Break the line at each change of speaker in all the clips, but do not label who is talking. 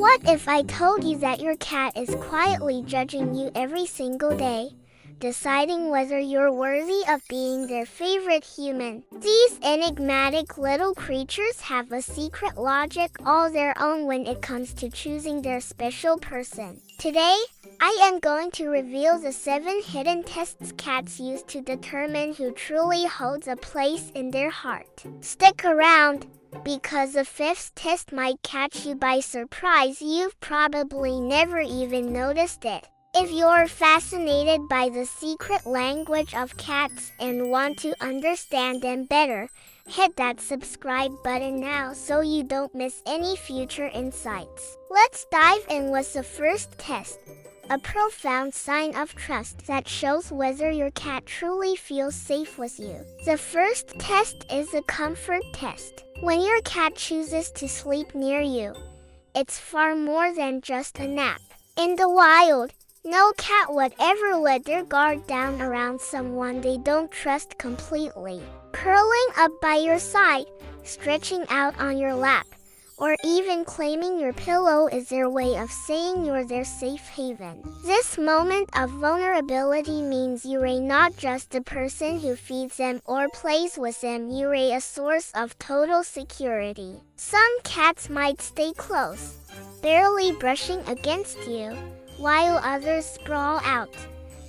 What if I told you that your cat is quietly judging you every single day, deciding whether you're worthy of being their favorite human? These enigmatic little creatures have a secret logic all their own when it comes to choosing their special person. Today, I am going to reveal the 7 hidden tests cats use to determine who truly holds a place in their heart. Stick around, because the 5th test might catch you by surprise. You've probably never even noticed it. If you're fascinated by the secret language of cats and want to understand them better, hit that subscribe button now so you don't miss any future insights. Let's dive in with the first test. A profound sign of trust that shows whether your cat truly feels safe with you. The first test is a comfort test. When your cat chooses to sleep near you, it's far more than just a nap. In the wild, no cat would ever let their guard down around someone they don't trust completely. Curling up by your side, stretching out on your lap, or even claiming your pillow is their way of saying you're their safe haven. This moment of vulnerability means you're not just the person who feeds them or plays with them, you're a source of total security. Some cats might stay close, barely brushing against you, while others sprawl out,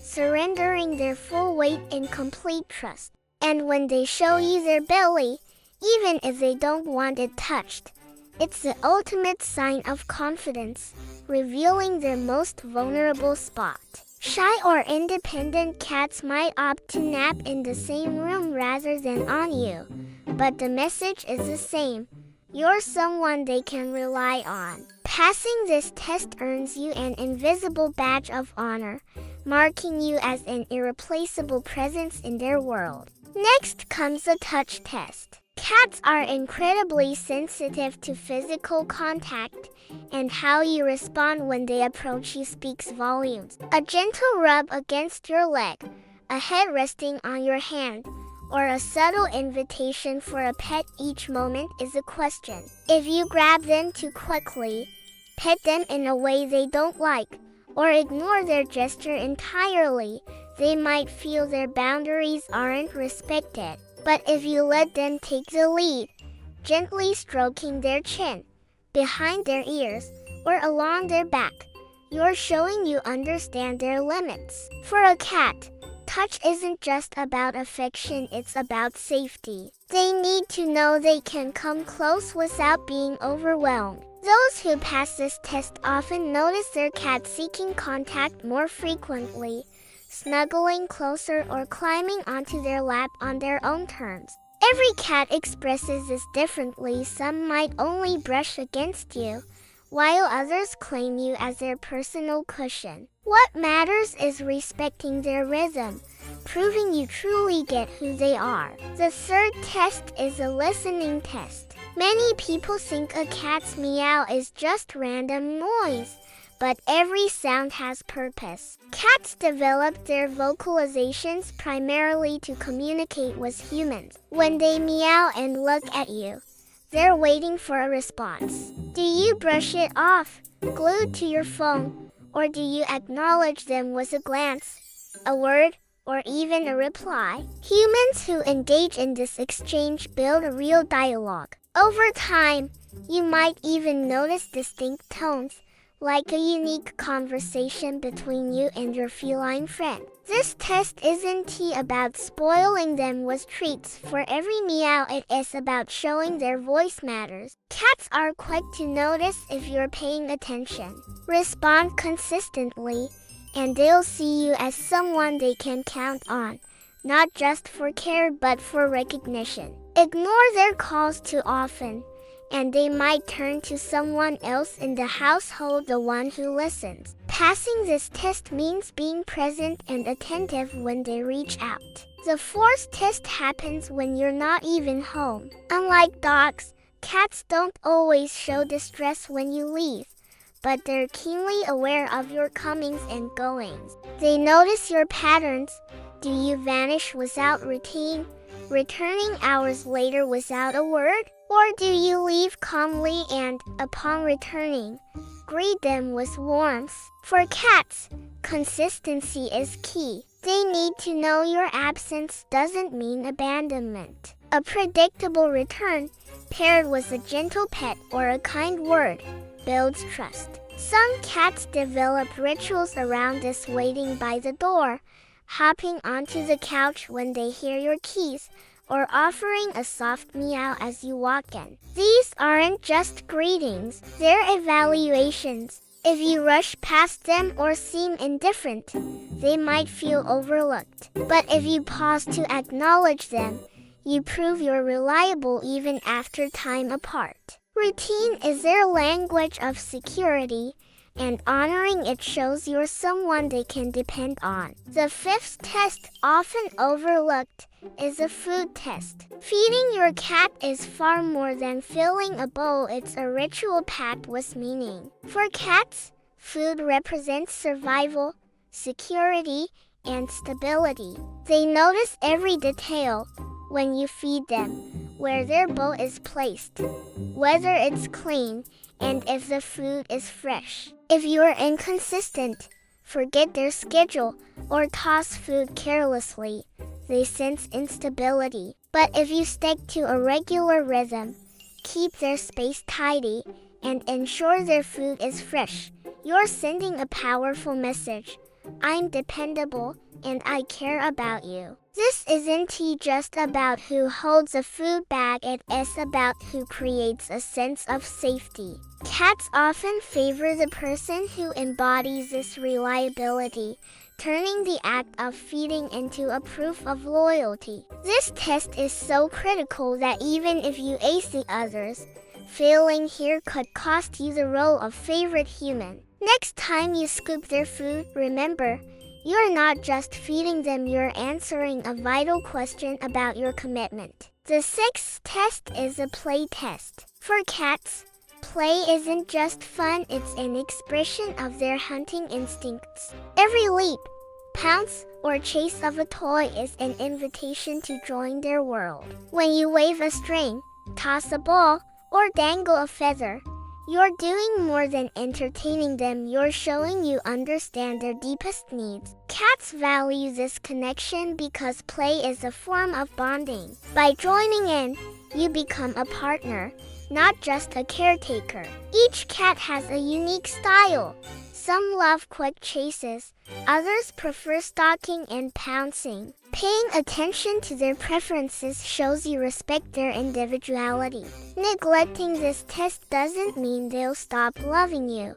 surrendering their full weight in complete trust. And when they show you their belly, even if they don't want it touched, it's the ultimate sign of confidence, revealing their most vulnerable spot. Shy or independent cats might opt to nap in the same room rather than on you, but the message is the same. You're someone they can rely on. Passing this test earns you an invisible badge of honor, marking you as an irreplaceable presence in their world. Next comes the touch test. Cats are incredibly sensitive to physical contact, and how you respond when they approach you speaks volumes. A gentle rub against your leg, a head resting on your hand, or a subtle invitation for a pet each moment is a question. If you grab them too quickly, pet them in a way they don't like, or ignore their gesture entirely, they might feel their boundaries aren't respected. But if you let them take the lead, gently stroking their chin, behind their ears, or along their back, you're showing you understand their limits. For a cat, touch isn't just about affection, it's about safety. They need to know they can come close without being overwhelmed. Those who pass this test often notice their cat seeking contact more frequently, snuggling closer or climbing onto their lap on their own terms. Every cat expresses this differently. Some might only brush against you, while others claim you as their personal cushion. What matters is respecting their rhythm, proving you truly get who they are. The third test is a listening test. Many people think a cat's meow is just random noise, but every sound has purpose. Cats develop their vocalizations primarily to communicate with humans. When they meow and look at you, they're waiting for a response. Do you brush it off, glued to your phone, or do you acknowledge them with a glance, a word, or even a reply? Humans who engage in this exchange build a real dialogue. Over time, you might even notice distinct tones, like a unique conversation between you and your feline friend. This test isn't about spoiling them with treats. For every meow, it is about showing their voice matters. Cats are quick to notice if you're paying attention. Respond consistently, and they'll see you as someone they can count on, not just for care but for recognition. Ignore their calls too often, and they might turn to someone else in the household, the one who listens. Passing this test means being present and attentive when they reach out. The fourth test happens when you're not even home. Unlike dogs, cats don't always show distress when you leave, but they're keenly aware of your comings and goings. They notice your patterns. Do you vanish without routine, returning hours later without a word? Or do you leave calmly and, upon returning, greet them with warmth. For cats, consistency is key. They need to know your absence doesn't mean abandonment. A predictable return, paired with a gentle pet or a kind word, builds trust. Some cats develop rituals around this: waiting by the door, hopping onto the couch when they hear your keys, or offering a soft meow as you walk in. These aren't just greetings, they're evaluations. If you rush past them or seem indifferent, they might feel overlooked. But if you pause to acknowledge them, you prove you're reliable even after time apart. Routine is their language of security, and honoring it shows you're someone they can depend on. The fifth test, often overlooked, is a food test. Feeding your cat is far more than filling a bowl. It's a ritual packed with meaning. For cats, food represents survival, security, and stability. They notice every detail when you feed them: where their bowl is placed, whether it's clean, and if the food is fresh. If you're inconsistent, forget their schedule, or toss food carelessly, they sense instability. But if you stick to a regular rhythm, keep their space tidy, and ensure their food is fresh, you're sending a powerful message: I'm dependable, and I care about you. This isn't just about who holds a food bag, it's about who creates a sense of safety. Cats often favor the person who embodies this reliability, turning the act of feeding into a proof of loyalty. This test is so critical that even if you ace the others, failing here could cost you the role of favorite human. Next time you scoop their food, remember, you're not just feeding them, you're answering a vital question about your commitment. The sixth test is a play test. For cats, play isn't just fun, it's an expression of their hunting instincts. Every leap, pounce, or chase of a toy is an invitation to join their world. When you wave a string, toss a ball, or dangle a feather, you're doing more than entertaining them, you're showing you understand their deepest needs. Cats value this connection because play is a form of bonding. By joining in, you become a partner, not just a caretaker. Each cat has a unique style. Some love quick chases, others prefer stalking and pouncing. Paying attention to their preferences shows you respect their individuality. Neglecting this test doesn't mean they'll stop loving you,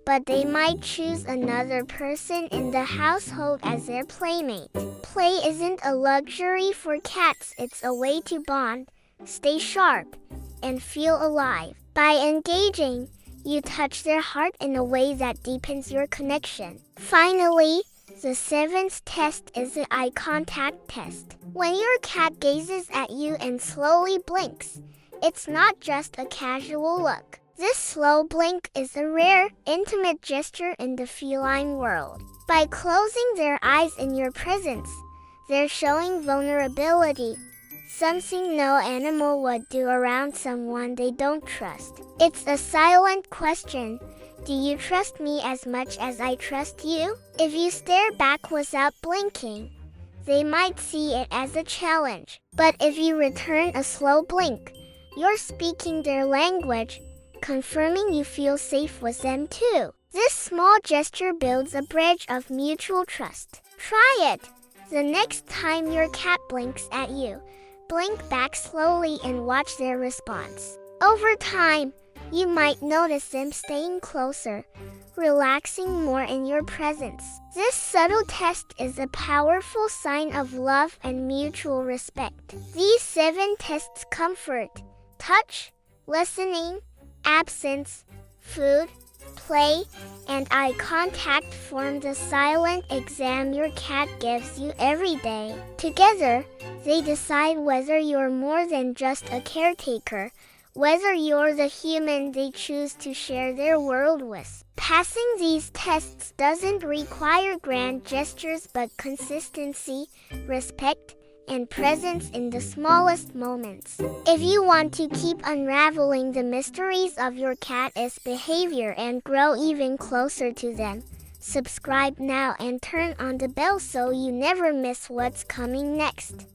but they might choose another person in the household as their playmate. Play isn't a luxury for cats, it's a way to bond, stay sharp, and feel alive. By engaging, you touch their heart in a way that deepens your connection. Finally, the seventh test is the eye contact test. When your cat gazes at you and slowly blinks, it's not just a casual look. This slow blink is a rare, intimate gesture in the feline world. By closing their eyes in your presence, they're showing vulnerability, something no animal would do around someone they don't trust. It's a silent question. Do you trust me as much as I trust you? If you stare back without blinking, they might see it as a challenge. But if you return a slow blink, you're speaking their language, confirming you feel safe with them too. This small gesture builds a bridge of mutual trust. Try it. The next time your cat blinks at you, blink back slowly and watch their response. Over time, you might notice them staying closer, relaxing more in your presence. This subtle test is a powerful sign of love and mutual respect. These 7 tests: comfort, touch, listening, absence, food, play, and eye contact form the silent exam your cat gives you every day. Together, they decide whether you're more than just a caretaker, whether you're the human they choose to share their world with. Passing these tests doesn't require grand gestures but consistency, respect, and presence in the smallest moments. If you want to keep unraveling the mysteries of your cat's behavior and grow even closer to them, subscribe now and turn on the bell so you never miss what's coming next.